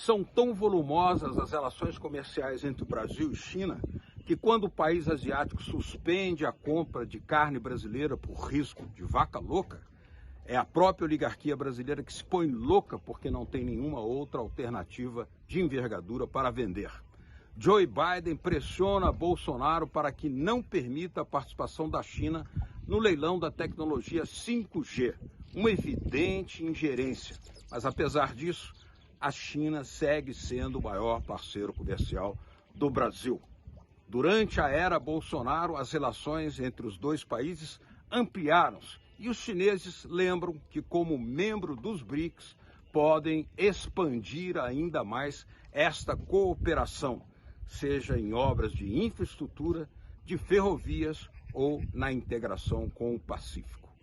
São tão volumosas as relações comerciais entre o Brasil e China que quando o país asiático suspende a compra de carne brasileira por risco de vaca louca, é a própria oligarquia brasileira que se põe louca porque não tem nenhuma outra alternativa de envergadura para vender. Joe Biden pressiona Bolsonaro para que não permita a participação da China no leilão da tecnologia 5G, uma evidente ingerência. Mas apesar disso, a China segue sendo o maior parceiro comercial do Brasil. Durante a era Bolsonaro, as relações entre os dois países ampliaram-se e os chineses lembram que, como membro dos BRICS, podem expandir ainda mais esta cooperação, seja em obras de infraestrutura, de ferrovias ou na integração com o Pacífico.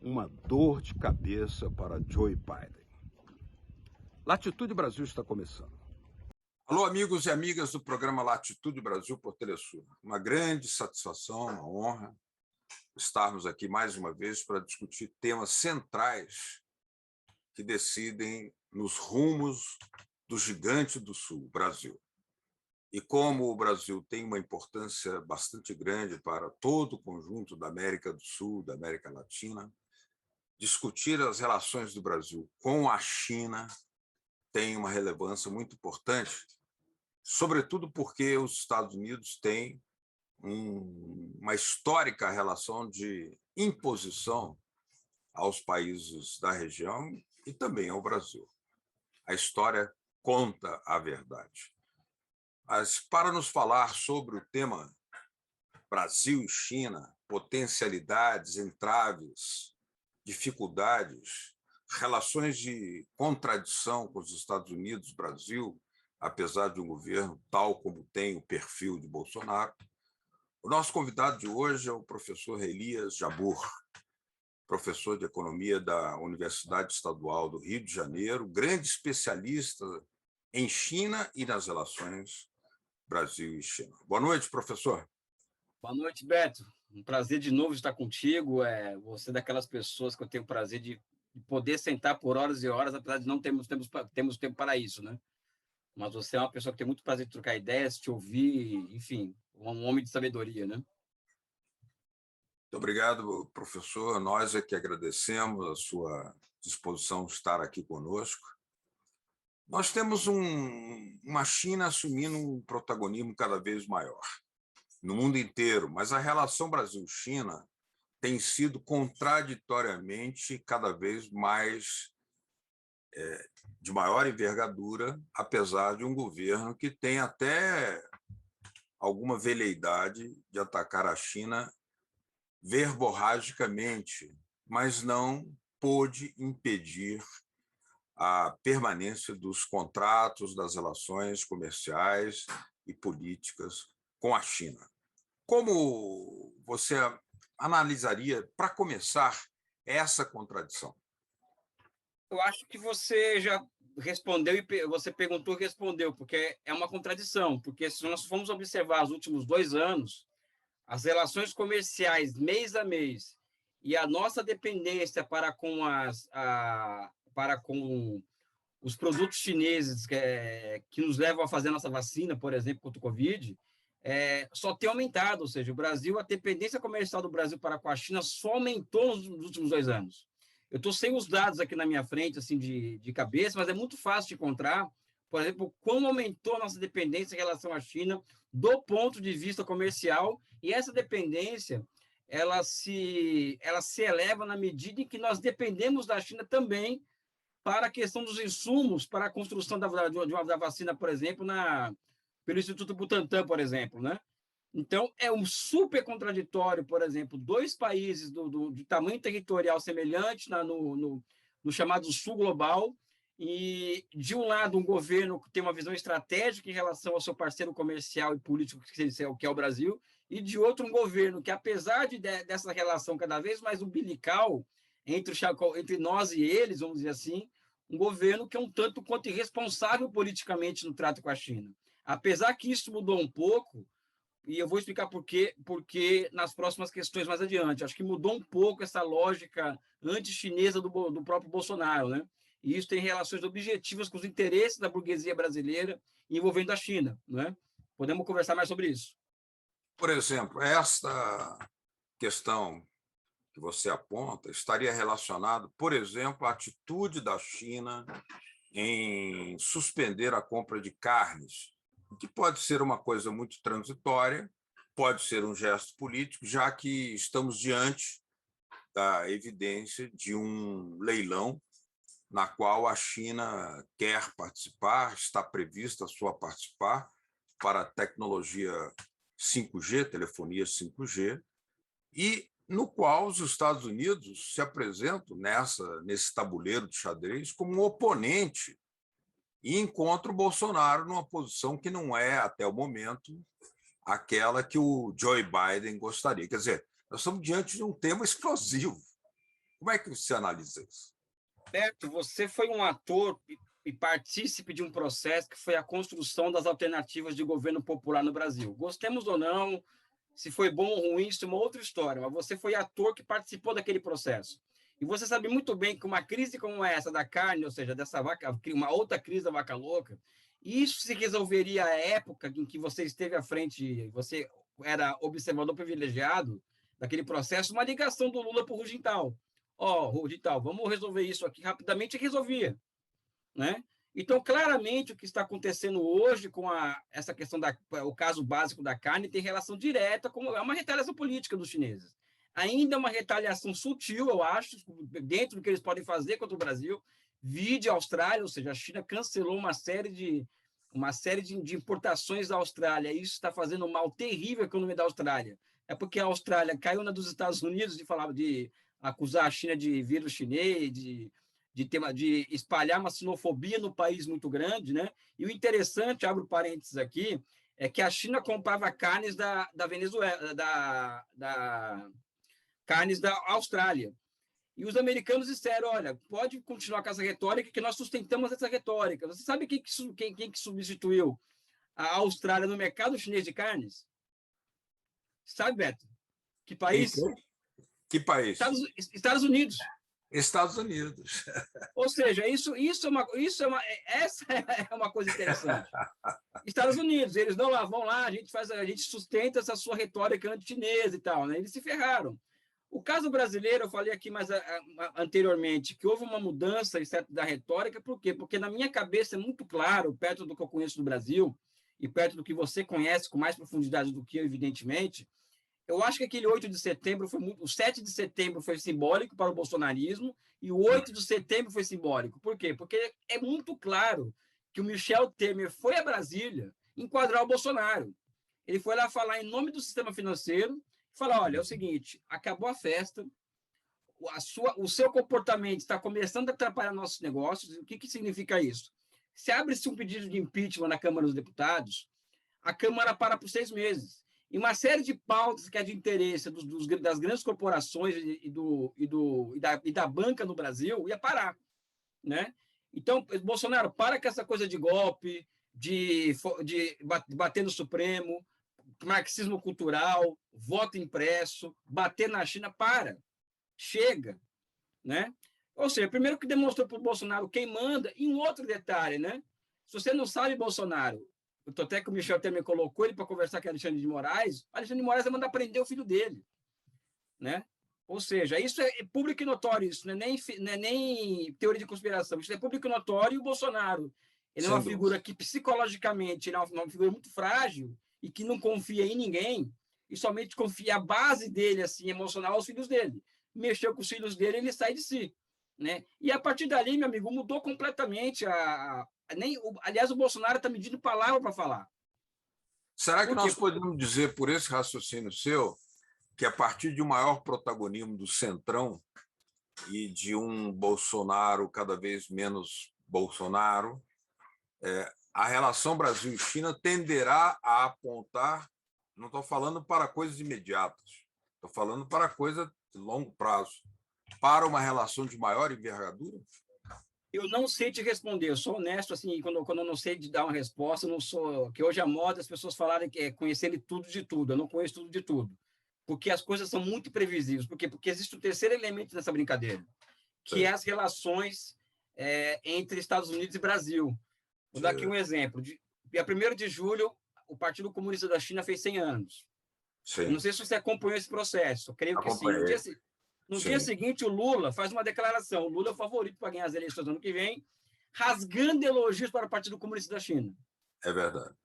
Uma dor de cabeça para Joe Biden. Latitude Brasil está começando. Alô, amigos e amigas do programa Latitude Brasil por Telesul. Uma grande satisfação, uma honra estarmos aqui mais uma vez para discutir temas centrais que decidem nos rumos do gigante do Sul, Brasil. E como o Brasil tem uma importância bastante grande para todo o conjunto da América do Sul, da América Latina, discutir as relações do Brasil com a China tem uma relevância muito importante, sobretudo porque os Estados Unidos têm uma histórica relação de imposição aos países da região e também ao Brasil. A história conta a verdade. Mas para nos falar sobre o tema Brasil e China, potencialidades, entraves, dificuldades, relações de contradição com os Estados Unidos, Brasil, apesar de um governo tal como tem o perfil de Bolsonaro. O nosso convidado de hoje é o professor Elias Jabbour, professor de Economia da Universidade Estadual do Rio de Janeiro, grande especialista em China e nas relações Brasil e China. Boa noite, professor. Boa noite, Beto. Um prazer de novo estar contigo. Você é daquelas pessoas que eu tenho o prazer de poder sentar por horas e horas, apesar de não termos tempo para isso, né? Mas você é uma pessoa que tem muito prazer de trocar ideias, te ouvir, enfim, um homem de sabedoria, né? Muito obrigado, professor. Nós é que agradecemos a sua disposição de estar aqui conosco. Nós temos uma China assumindo um protagonismo cada vez maior no mundo inteiro, mas a relação Brasil-China tem sido contraditoriamente cada vez mais de maior envergadura, apesar de um governo que tem até alguma veleidade de atacar a China verborragicamente, mas não pôde impedir a permanência dos contratos, das relações comerciais e políticas com a China. Como você analisaria, para começar, essa contradição? Eu acho que você já respondeu e você perguntou e respondeu, porque é uma contradição, porque se nós formos observar os últimos 2 anos, as relações comerciais mês a mês e a nossa dependência para com os produtos chineses que nos levam a fazer a nossa vacina, por exemplo, contra o Covid, só tem aumentado. Ou seja, o Brasil, a dependência comercial do Brasil para com a China só aumentou nos últimos 2 anos. Eu estou sem os dados aqui na minha frente, assim, de cabeça, mas é muito fácil de encontrar, por exemplo, como aumentou a nossa dependência em relação à China do ponto de vista comercial, e essa dependência ela se eleva na medida em que nós dependemos da China também para a questão dos insumos para a construção da vacina, por exemplo, pelo Instituto Butantan, por exemplo, né? Então, é um super contraditório, por exemplo, 2 países de tamanho territorial semelhante no chamado Sul Global, e, de um lado, um governo que tem uma visão estratégica em relação ao seu parceiro comercial e político, que é o Brasil, e, de outro, um governo que, apesar dessa relação cada vez mais umbilical entre nós e eles, vamos dizer assim, um governo que é um tanto quanto irresponsável politicamente no trato com a China. Apesar que isso mudou um pouco, e eu vou explicar porque nas próximas questões mais adiante. Acho que mudou um pouco essa lógica anti-chinesa do próprio Bolsonaro, né? e isso tem relações objetivas com os interesses da burguesia brasileira envolvendo a China, não é? Podemos conversar mais sobre isso. Por exemplo, esta questão que você aponta estaria relacionado, por exemplo, à atitude da China em suspender a compra de carnes, que pode ser uma coisa muito transitória, pode ser um gesto político, já que estamos diante da evidência de um leilão na qual a China quer participar, está prevista a sua participar para a tecnologia 5G, telefonia 5G, e no qual os Estados Unidos se apresentam nesse tabuleiro de xadrez como um oponente e encontra o Bolsonaro numa posição que não é, até o momento, aquela que o Joe Biden gostaria. Quer dizer, nós estamos diante de um tema explosivo. Como é que você analisa isso? Beto, você foi um ator e partícipe de um processo que foi a construção das alternativas de governo popular no Brasil. Gostemos ou não, se foi bom ou ruim, isso é uma outra história, mas você foi ator que participou daquele processo. E você sabe muito bem que uma crise como essa da carne, ou seja, dessa vaca, uma outra crise da vaca louca, isso se resolveria à época em que você esteve à frente, você era observador privilegiado daquele processo, uma ligação do Lula para o Rugental. Rugental, vamos resolver isso aqui rapidamente, e resolvia, né? Então, claramente, o que está acontecendo hoje com essa questão o caso básico da carne tem relação direta com uma retaliação política dos chineses. Ainda uma retaliação sutil, eu acho, dentro do que eles podem fazer contra o Brasil. Vide a Austrália, ou seja, a China cancelou uma série de importações da Austrália. Isso está fazendo um mal terrível à economia da Austrália. É porque a Austrália caiu na dos Estados Unidos de acusar a China de vírus chinês, de espalhar uma xenofobia no país muito grande, né? E o interessante, abro parênteses aqui, é que a China comprava carnes da Venezuela, carnes da Austrália. E os americanos disseram, olha, pode continuar com essa retórica, que nós sustentamos essa retórica. Você sabe quem que substituiu a Austrália no mercado chinês de carnes? Sabe, Beto? Que país? Que país? Estados Unidos. Estados Unidos. Ou seja, essa é uma coisa interessante. Estados Unidos, eles não vão lá, a gente sustenta essa sua retórica anti-chinesa e tal, né? Eles se ferraram. O caso brasileiro, eu falei aqui mais anteriormente, que houve uma mudança da retórica, por quê? Porque na minha cabeça é muito claro, perto do que eu conheço do Brasil, e perto do que você conhece com mais profundidade do que eu, evidentemente, eu acho que aquele 8 de setembro o 7 de setembro foi simbólico para o bolsonarismo e o 8 de setembro foi simbólico. Por quê? Porque é muito claro que o Michel Temer foi a Brasília enquadrar o Bolsonaro. Ele foi lá falar em nome do sistema financeiro e falar, olha, é o seguinte, acabou a festa, o seu comportamento está começando a atrapalhar nossos negócios. O que significa isso? Se abre-se um pedido de impeachment na Câmara dos Deputados, a Câmara para por 6 meses. E uma série de pautas que é de interesse das grandes corporações e da banca no Brasil ia parar, né? Então, Bolsonaro, para com essa coisa de golpe, de bater no Supremo, marxismo cultural, voto impresso, bater na China, chega, né? Ou seja, primeiro que demonstrou para o Bolsonaro quem manda, e um outro detalhe, né? Se você não sabe, Bolsonaro, até que o Michel Temer colocou ele para conversar com Alexandre de Moraes, Alexandre de Moraes vai mandar prender o filho dele, né? Ou seja, isso é público e notório, isso não é nem teoria de conspiração, isso é público e notório, e o Bolsonaro, ele é uma figura que psicologicamente ele é uma figura muito frágil e que não confia em ninguém, e somente confia a base dele, assim, emocional, aos filhos dele. Mexeu com os filhos dele, ele sai de si, né? E a partir dali, meu amigo, mudou completamente aliás, o Bolsonaro está medindo palavra para falar. Será que nós podemos dizer, por esse raciocínio seu, que a partir de um maior protagonismo do Centrão e de um Bolsonaro cada vez menos Bolsonaro, a relação Brasil e China tenderá a apontar, não estou falando para coisas imediatas, estou falando para coisas de longo prazo, para uma relação de maior envergadura? Eu não sei te responder, eu sou honesto, assim, quando eu não sei de dar uma resposta, eu não sou... Que hoje a moda, as pessoas falarem que é conhecer tudo de tudo, eu não conheço tudo de tudo, porque as coisas são muito previsíveis. Por quê? Porque existe o terceiro elemento dessa brincadeira, que é as relações entre Estados Unidos e Brasil. Vou dar aqui um exemplo. Dia 1º de julho, o Partido Comunista da China fez 100 anos. Eu não sei se você acompanhou esse processo, eu creio que sim. No dia seguinte, o Lula faz uma declaração. O Lula é o favorito para ganhar as eleições no ano que vem, rasgando elogios para o Partido Comunista da China. É verdade.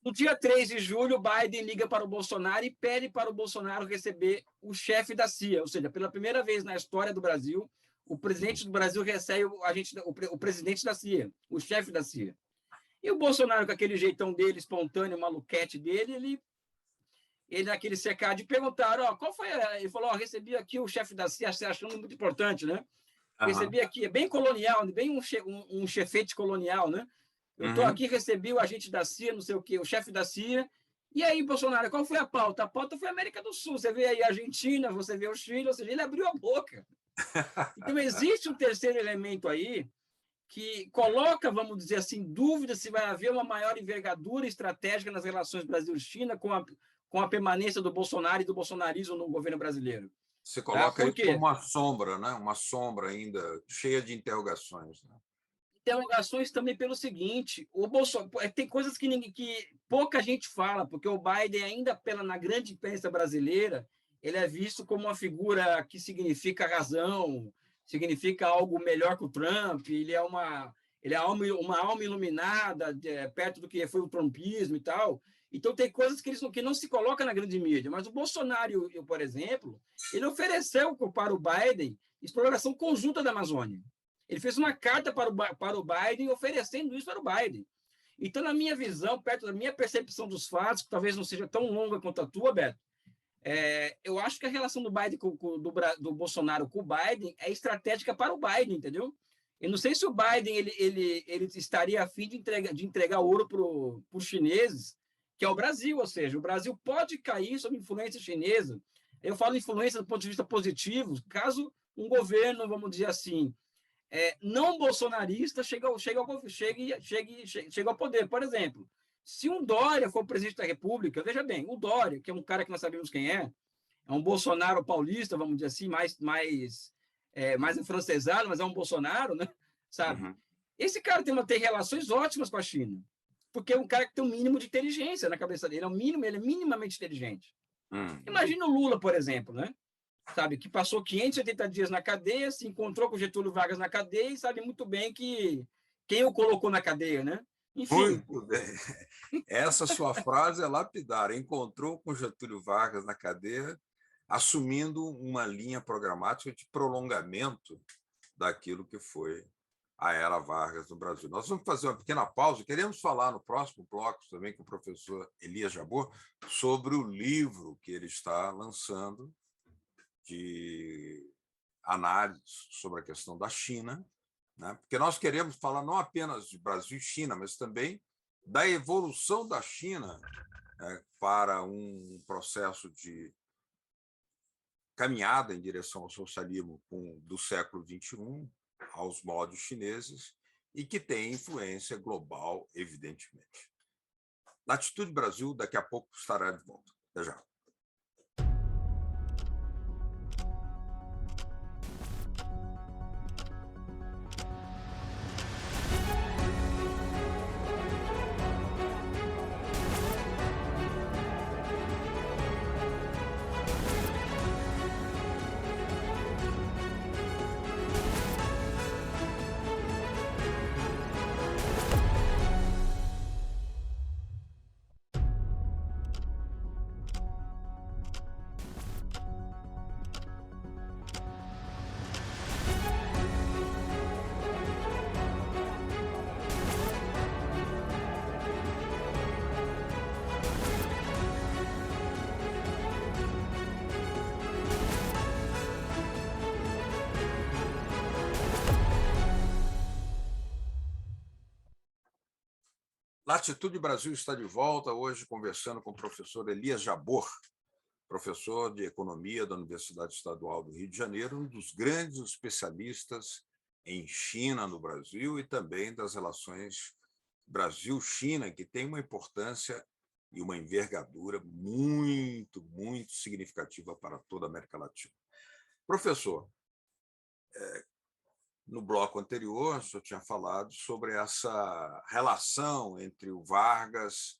No dia 3 de julho, Biden liga para o Bolsonaro e pede para o Bolsonaro receber o chefe da CIA. Ou seja, pela primeira vez na história do Brasil, o presidente do Brasil recebe o presidente da CIA, o chefe da CIA. E o Bolsonaro, com aquele jeitão dele, espontâneo, maluquete dele, ele naquele secado, perguntaram, qual foi? Ele falou, recebi aqui o chefe da CIA, achando muito importante, né? Recebi aqui, é bem colonial, bem um chefete colonial, né? Eu estou aqui, recebi o agente da CIA, não sei o quê, o chefe da CIA. E aí, Bolsonaro, qual foi a pauta? A pauta foi a América do Sul. Você vê aí a Argentina, você vê o Chile, ou seja, ele abriu a boca. Então, existe um terceiro elemento aí que coloca, vamos dizer assim, dúvida se vai haver uma maior envergadura estratégica nas relações Brasil-China com a permanência do Bolsonaro e do bolsonarismo no governo brasileiro. Você coloca isso como uma sombra, né? Uma sombra ainda cheia de interrogações. Né? Interrogações também pelo seguinte: o Bolsonaro tem coisas que pouca gente fala, porque o Biden, ainda na grande imprensa brasileira, ele é visto como uma figura que significa razão, significa algo melhor que o Trump, ele é uma alma iluminada, perto do que foi o trumpismo e tal. Então, tem coisas que não se colocam na grande mídia. Mas o Bolsonaro, por exemplo, ele ofereceu para o Biden exploração conjunta da Amazônia. Ele fez uma carta para o Biden oferecendo isso para o Biden. Então, na minha visão, perto da minha percepção dos fatos, que talvez não seja tão longa quanto a tua, Beto, eu acho que a relação do Biden do Bolsonaro com o Biden é estratégica para o Biden, entendeu? Eu não sei se o Biden ele estaria a fim de entregar ouro para os chineses, que é o Brasil, ou seja, o Brasil pode cair sob influência chinesa. Eu falo influência do ponto de vista positivo, caso um governo, vamos dizer assim, não bolsonarista chegue ao poder. Por exemplo, se um Dória for presidente da República, veja bem, o Dória, que é um cara que nós sabemos quem é um Bolsonaro paulista, vamos dizer assim, mais afrancesado, mas é um Bolsonaro, né? Sabe? Uhum. Esse cara tem relações ótimas com a China, porque é um cara que tem um mínimo de inteligência na cabeça dele, ele é minimamente inteligente. Imagina o Lula, por exemplo, né? Sabe, que passou 580 dias na cadeia, se encontrou com Getúlio Vargas na cadeia e sabe muito bem quem o colocou na cadeia, né? Enfim. Muito bem. Essa sua frase é lapidar. Encontrou com Getúlio Vargas na cadeia, assumindo uma linha programática de prolongamento daquilo que foi a era Vargas no Brasil. Nós vamos fazer uma pequena pausa. Queremos falar no próximo bloco também com o professor Elias Jabbour sobre o livro que ele está lançando de análise sobre a questão da China, né? Porque nós queremos falar não apenas de Brasil e China, mas também da evolução da China para um processo de caminhada em direção ao socialismo do século XXI, aos modos chineses, e que tem influência global, evidentemente. Latitude Brasil, daqui a pouco estará de volta. Até já. Latitude Brasil está de volta, hoje conversando com o professor Elias Jabbour, professor de Economia da Universidade Estadual do Rio de Janeiro, um dos grandes especialistas em China no Brasil e também das relações Brasil-China, que tem uma importância e uma envergadura muito, muito significativa para toda a América Latina. Professor, no bloco anterior, o senhor tinha falado sobre essa relação entre o Vargas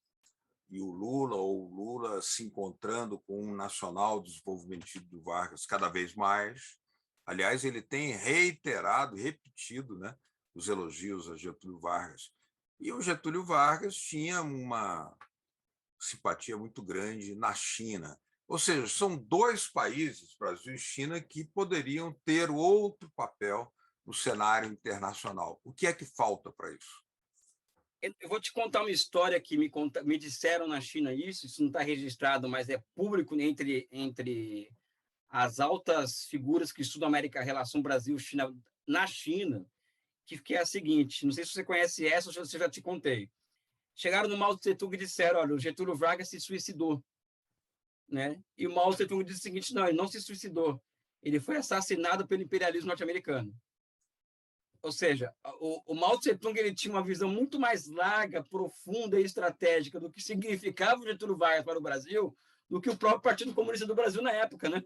e o Lula, ou o Lula se encontrando com um nacional desenvolvimentista do Vargas cada vez mais. Aliás, ele tem reiterado, repetido, né, os elogios a Getúlio Vargas. E o Getúlio Vargas tinha uma simpatia muito grande na China. Ou seja, são dois países, Brasil e China, que poderiam ter outro papel no cenário internacional. O que é que falta para isso? Eu vou te contar uma história que me disseram na China isso não está registrado, mas é público entre as altas figuras que estudam a relação Brasil-China na China, que é a seguinte, não sei se você conhece essa ou se eu já te contei. Chegaram no Mao Tse-tung e disseram, olha, o Getúlio Vargas se suicidou, né? E o Mao Tse-tung disse o seguinte, não, ele não se suicidou, ele foi assassinado pelo imperialismo norte-americano. Ou seja, o Mao Tse-tung ele tinha uma visão muito mais larga, profunda e estratégica do que significava o Getúlio Vargas para o Brasil do que o próprio Partido Comunista do Brasil na época, né?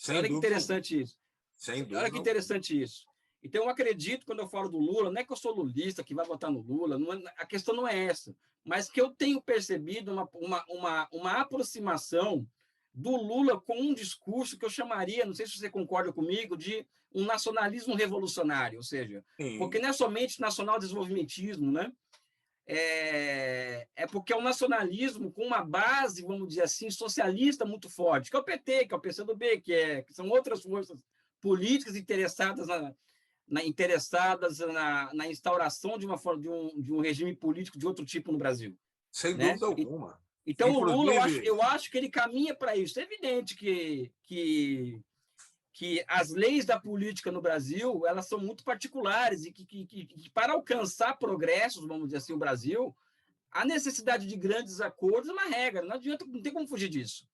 Olha que interessante isso. Sem dúvida. Olha que interessante isso. Então, eu acredito, quando eu falo do Lula, não é que eu sou lulista, que vai votar no Lula, a questão não é essa, mas que eu tenho percebido uma aproximação do Lula com um discurso que eu chamaria, não sei se você concorda comigo, de um nacionalismo revolucionário, ou seja, porque não é somente nacional desenvolvimentismo, né? É porque é um nacionalismo com uma base, vamos dizer assim, socialista muito forte, que é o PT, que é o PCdoB, que são outras forças políticas interessadas na instauração de um regime político de outro tipo no Brasil. Sem né? dúvida alguma. Então, inclusive, o Lula, eu acho que ele caminha para isso. É evidente que as leis da política no Brasil elas são muito particulares e que para alcançar progressos, vamos dizer assim, o Brasil, a necessidade de grandes acordos é uma regra, não adianta, não tem como fugir disso.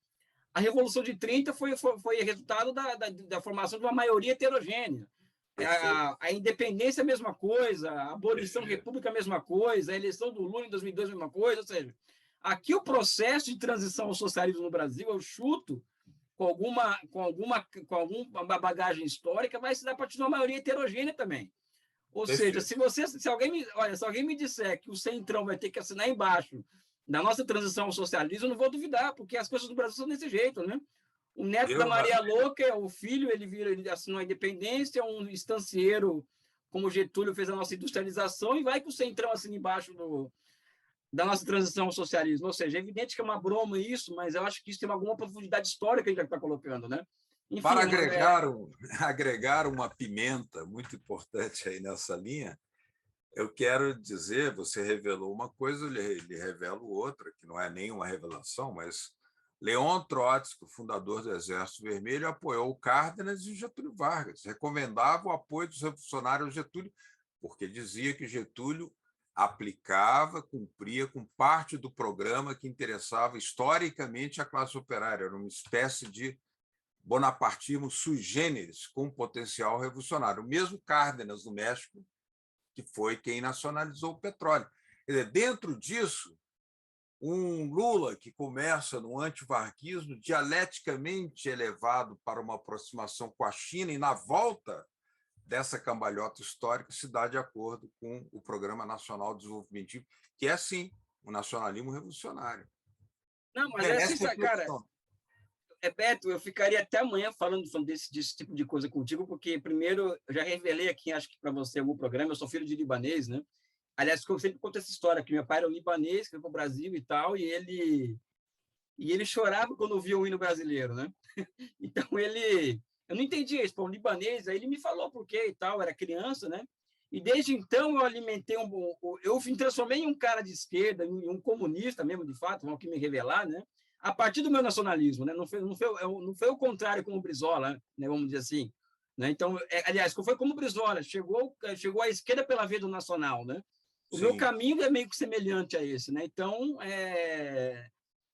A Revolução de 30 foi resultado da formação de uma maioria heterogênea. A independência é a mesma coisa, a abolição da República é a mesma coisa, a eleição do Lula em 2002 é a mesma coisa, ou seja, aqui o processo de transição ao socialismo no Brasil, eu chuto, com alguma bagagem histórica, vai se dar a partir de uma maioria heterogênea também. Ou seja, se alguém me disser que o Centrão vai ter que assinar embaixo da nossa transição ao socialismo, eu não vou duvidar, porque as coisas no Brasil são desse jeito, né? O neto da Maria Louca, o filho, ele assinou a independência, um estancieiro, como Getúlio fez a nossa industrialização, e vai que o Centrão assina embaixo da nossa transição ao socialismo. Ou seja, é evidente que é uma broma isso, mas eu acho que isso tem alguma profundidade histórica que a gente está colocando, né? Enfim, para agregar uma pimenta muito importante aí nessa linha, eu quero dizer, você revelou uma coisa, ele revela outra, que não é nenhuma revelação, mas Leon Trotsky, fundador do Exército Vermelho, apoiou o Cárdenas e Getúlio Vargas, recomendava o apoio dos revolucionários ao Getúlio, porque dizia que Getúlio aplicava, cumpria com parte do programa que interessava historicamente a classe operária, era uma espécie de bonapartismo sui generis, com potencial revolucionário. O mesmo Cárdenas, no México, que foi quem nacionalizou o petróleo. Quer dizer, dentro disso, um Lula que começa no antivarguismo dialeticamente elevado para uma aproximação com a China e, na volta dessa cambalhota histórica, se dá de acordo com o Programa Nacional de Desenvolvimento, que é, sim, um nacionalismo revolucionário. Não, mas é assim, cara... Beto, eu ficaria até amanhã falando desse tipo de coisa contigo, porque, primeiro, eu já revelei aqui, acho que para você, algum programa, eu sou filho de libanês, né? Aliás, eu sempre conto essa história, que meu pai era um libanês, que foi para o Brasil e tal, e ele chorava quando via o hino brasileiro, né? Então, eu não entendia isso, um libanês, aí ele me falou por quê e tal, era criança, né? E desde então eu alimentei eu me transformei em um cara de esquerda, em um comunista mesmo, de fato, vão aqui me revelar, né? A partir do meu nacionalismo, né? Não foi o contrário como o Brizola, né? Vamos dizer assim, né? Então, aliás, foi como o Brizola, chegou à esquerda pela via do nacional, né? O meu caminho é meio que semelhante a esse, né? Então,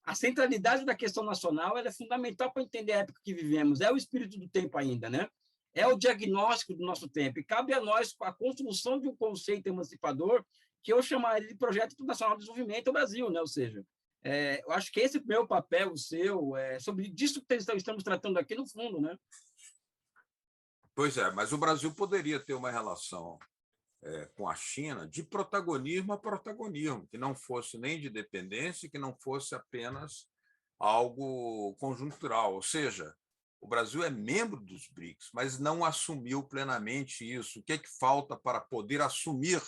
a centralidade da questão nacional ela é fundamental para entender a época que vivemos. É o espírito do tempo ainda, né? É o diagnóstico do nosso tempo. E cabe a nós a construção de um conceito emancipador que eu chamaria de Projeto Nacional de Desenvolvimento do Brasil, né? Ou seja, eu acho que esse é o meu papel, o seu, sobre disso que estamos tratando aqui no fundo, né? Pois é, mas o Brasil poderia ter uma relação com a China de protagonismo a protagonismo, que não fosse nem de dependência, que não fosse apenas algo conjuntural. Ou seja, o Brasil é membro dos BRICS, mas não assumiu plenamente isso. O que é que falta para poder assumir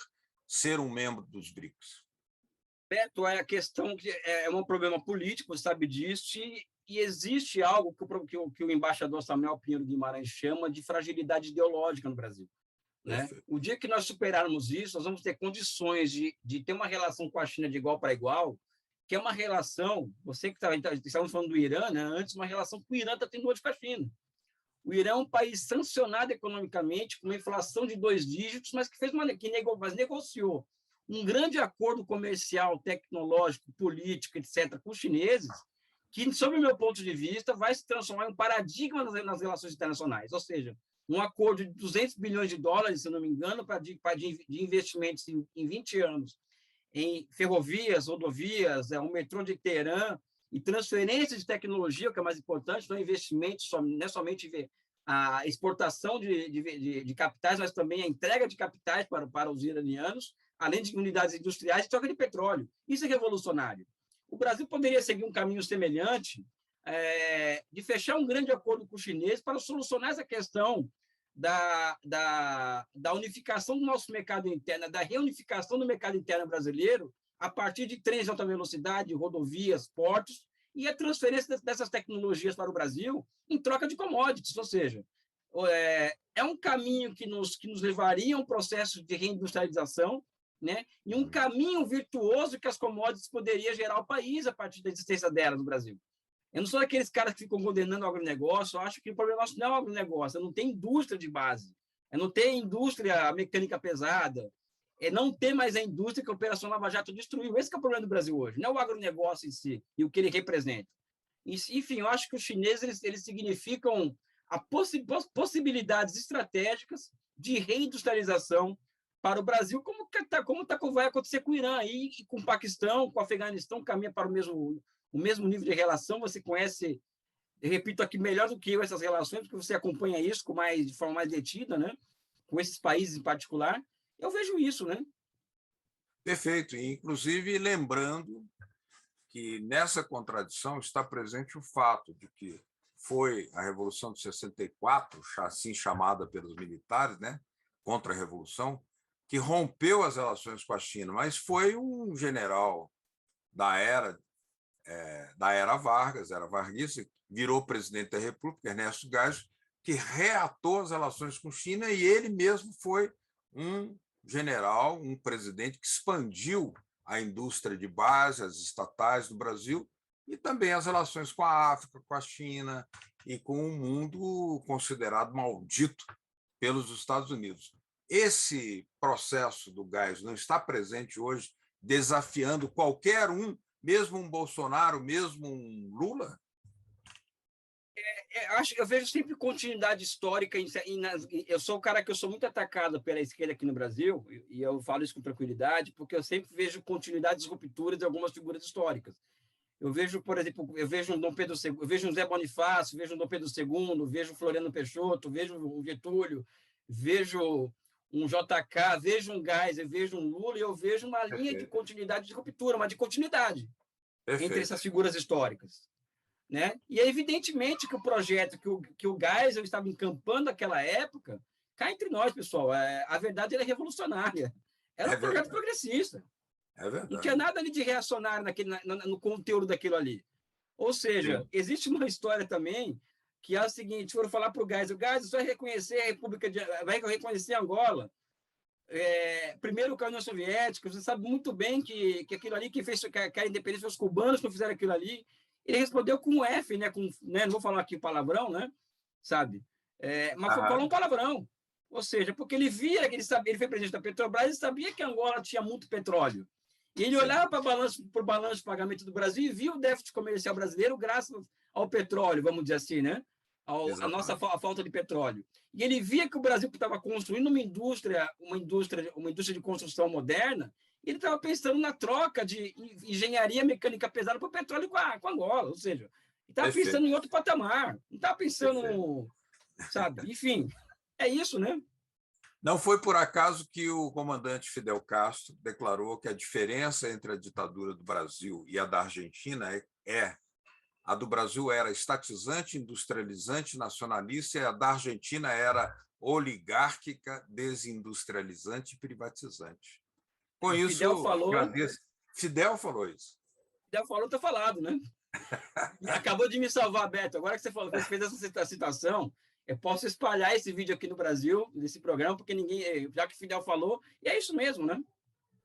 ser um membro dos BRICS? Beto, é a questão que é um problema político, você sabe disso, e existe algo que o embaixador Samuel Pinheiro Guimarães chama de fragilidade ideológica no Brasil. Né? O dia que nós superarmos isso, nós vamos ter condições de ter uma relação com a China de igual para igual, que é uma relação, você que estávamos falando do Irã, né? Antes, uma relação que o Irã está tendo hoje com a China. O Irã é um país sancionado economicamente, com uma inflação de 2 dígitos, mas mas negociou um grande acordo comercial, tecnológico, político, etc., com os chineses, que, sob o meu ponto de vista, vai se transformar em um paradigma nas relações internacionais. Ou seja, um acordo de 200 bilhões de dólares, se não me engano, de investimentos em 20 anos em ferrovias, rodovias, um metrô de Teherã e transferência de tecnologia, que é mais importante, não é investimento, não é somente a exportação de capitais, mas também a entrega de capitais para os iranianos, além de unidades industriais e troca de petróleo. Isso é revolucionário. O Brasil poderia seguir um caminho semelhante, de fechar um grande acordo com os chineses para solucionar essa questão da unificação do nosso mercado interno, da reunificação do mercado interno brasileiro a partir de trens de alta velocidade, rodovias, portos, e a transferência dessas tecnologias para o Brasil em troca de commodities, ou seja, é um caminho que nos levaria a um processo de reindustrialização, né? E um caminho virtuoso que as commodities poderiam gerar ao país a partir da existência delas no Brasil. Eu não sou daqueles caras que ficam condenando o agronegócio, eu acho que o problema nosso não é o agronegócio, não tem indústria de base, não tem indústria mecânica pesada, não ter mais a indústria que a Operação Lava Jato destruiu. Esse que é o problema do Brasil hoje, não é o agronegócio em si e o que ele representa. Enfim, eu acho que os chineses eles significam possibilidades estratégicas de reindustrialização para o Brasil, como vai acontecer com o Irã, e com o Paquistão, com o Afeganistão, caminha para o mesmo nível de relação. Você conhece, eu repito aqui, melhor do que eu essas relações, porque você acompanha isso de forma mais detida, né? Com esses países em particular. Eu vejo isso, né? Perfeito. E, inclusive, lembrando que nessa contradição está presente o fato de que foi a Revolução de 64, assim chamada pelos militares, né? Contra a Revolução, que rompeu as relações com a China, mas foi um general da era Vargas, era varguista, virou presidente da República, Ernesto Geisel, que reatou as relações com a China, e ele mesmo foi um general, um presidente que expandiu a indústria de base, as estatais do Brasil, e também as relações com a África, com a China e com o mundo considerado maldito pelos Estados Unidos. Esse processo do Geisel não está presente hoje, desafiando qualquer um, mesmo um Bolsonaro, mesmo um Lula? Eu vejo sempre continuidade histórica. Eu sou o cara que eu sou muito atacado pela esquerda aqui no Brasil, e eu falo isso com tranquilidade, porque eu sempre vejo continuidades e rupturas de algumas figuras históricas. Eu vejo, por exemplo, um Dom Pedro II, eu vejo um Zé Bonifácio, vejo um Dom Pedro II, vejo um Floriano Peixoto, vejo um Getúlio, vejo um JK, vejo um Geisel, vejo um Lula, e eu vejo uma linha de continuidade de ruptura, mas de continuidade entre essas figuras históricas. Né? E é evidentemente que o projeto que o Geisel estava encampando naquela época, cá entre nós, pessoal, a verdade era revolucionária. Era um projeto progressista. Não tinha nada ali de reacionário no conteúdo daquilo ali. Ou seja, existe uma história também que é a seguinte: foram falar para o Geisel vai reconhecer a República vai reconhecer Angola. Primeiro com a União Soviética, você sabe muito bem que aquilo ali, que fez que a independência foi os cubanos que fizeram aquilo ali. Ele respondeu com um F, né? Não vou falar aqui palavrão, né? Sabe? Mas falou um palavrão. Ou seja, porque ele via, ele foi presidente da Petrobras e sabia que Angola tinha muito petróleo. E ele olhava para o balanço de pagamento do Brasil e via o déficit comercial brasileiro graças ao petróleo, vamos dizer assim, né? A nossa falta de petróleo. E ele via que o Brasil estava construindo uma indústria de construção moderna. Ele estava pensando na troca de engenharia mecânica pesada para o petróleo com Angola, ou seja, ele estava pensando em outro patamar, não estava pensando, sabe? Enfim, É isso, né? Não foi por acaso que o comandante Fidel Castro declarou que a diferença entre a ditadura do Brasil e a da Argentina a do Brasil era estatizante, industrializante, nacionalista, e a da Argentina era oligárquica, desindustrializante e privatizante. Com O isso, Fidel falou, agradeço. Fidel falou isso. Fidel falou, tá falado, né? Acabou de me salvar, Beto. Agora que você falou, você fez essa citação, eu posso espalhar esse vídeo aqui no Brasil, nesse programa, porque ninguém, já que o Fidel falou, e é isso mesmo, né?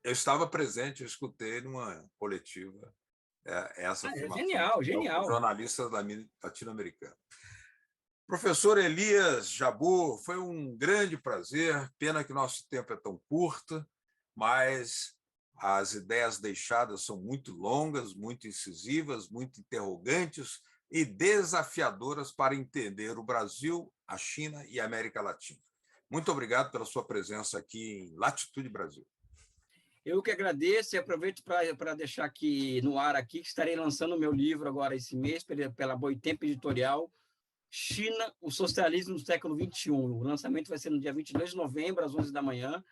Eu estava presente, eu escutei numa coletiva essa afirmação Genial, do genial. jornalista latino-americano. Professor Elias Jabbour, foi um grande prazer. Pena que nosso tempo é tão curto, mas as ideias deixadas são muito longas, muito incisivas, muito interrogantes e desafiadoras para entender o Brasil, a China e a América Latina. Muito obrigado pela sua presença aqui em Latitude Brasil. Eu que agradeço e aproveito para deixar aqui no ar aqui que estarei lançando o meu livro agora esse mês pela Boitempo Editorial, China, o Socialismo do Século XXI. O lançamento vai ser no dia 22 de novembro, às 11 da manhã.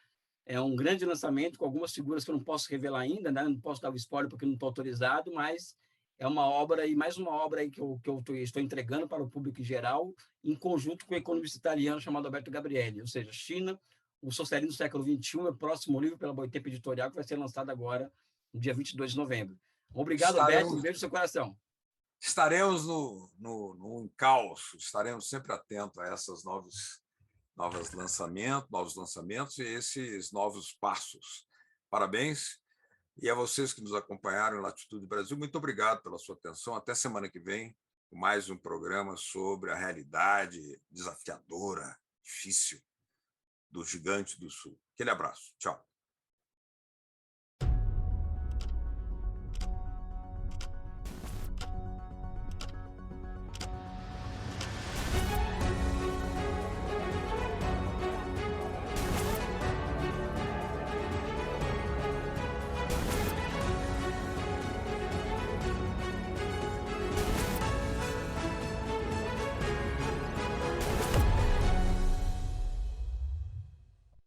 É um grande lançamento com algumas figuras que eu não posso revelar ainda, né? Não posso dar o spoiler porque não estou autorizado, mas é uma obra e mais uma obra aí que eu estou entregando para o público em geral, em conjunto com o economista italiano chamado Alberto Gabrielli, ou seja, China, o Socialismo do Século XXI, é o próximo livro pela Boitempo Editorial, que vai ser lançado agora no dia 22 de novembro. Obrigado, Beto, um beijo no seu coração. Estaremos no encalço, estaremos sempre atentos a essas novos lançamentos e esses novos passos. Parabéns. E a vocês que nos acompanharam em Latitude Brasil, muito obrigado pela sua atenção. Até semana que vem, com mais um programa sobre a realidade desafiadora, difícil, do Gigante do Sul. Aquele abraço. Tchau.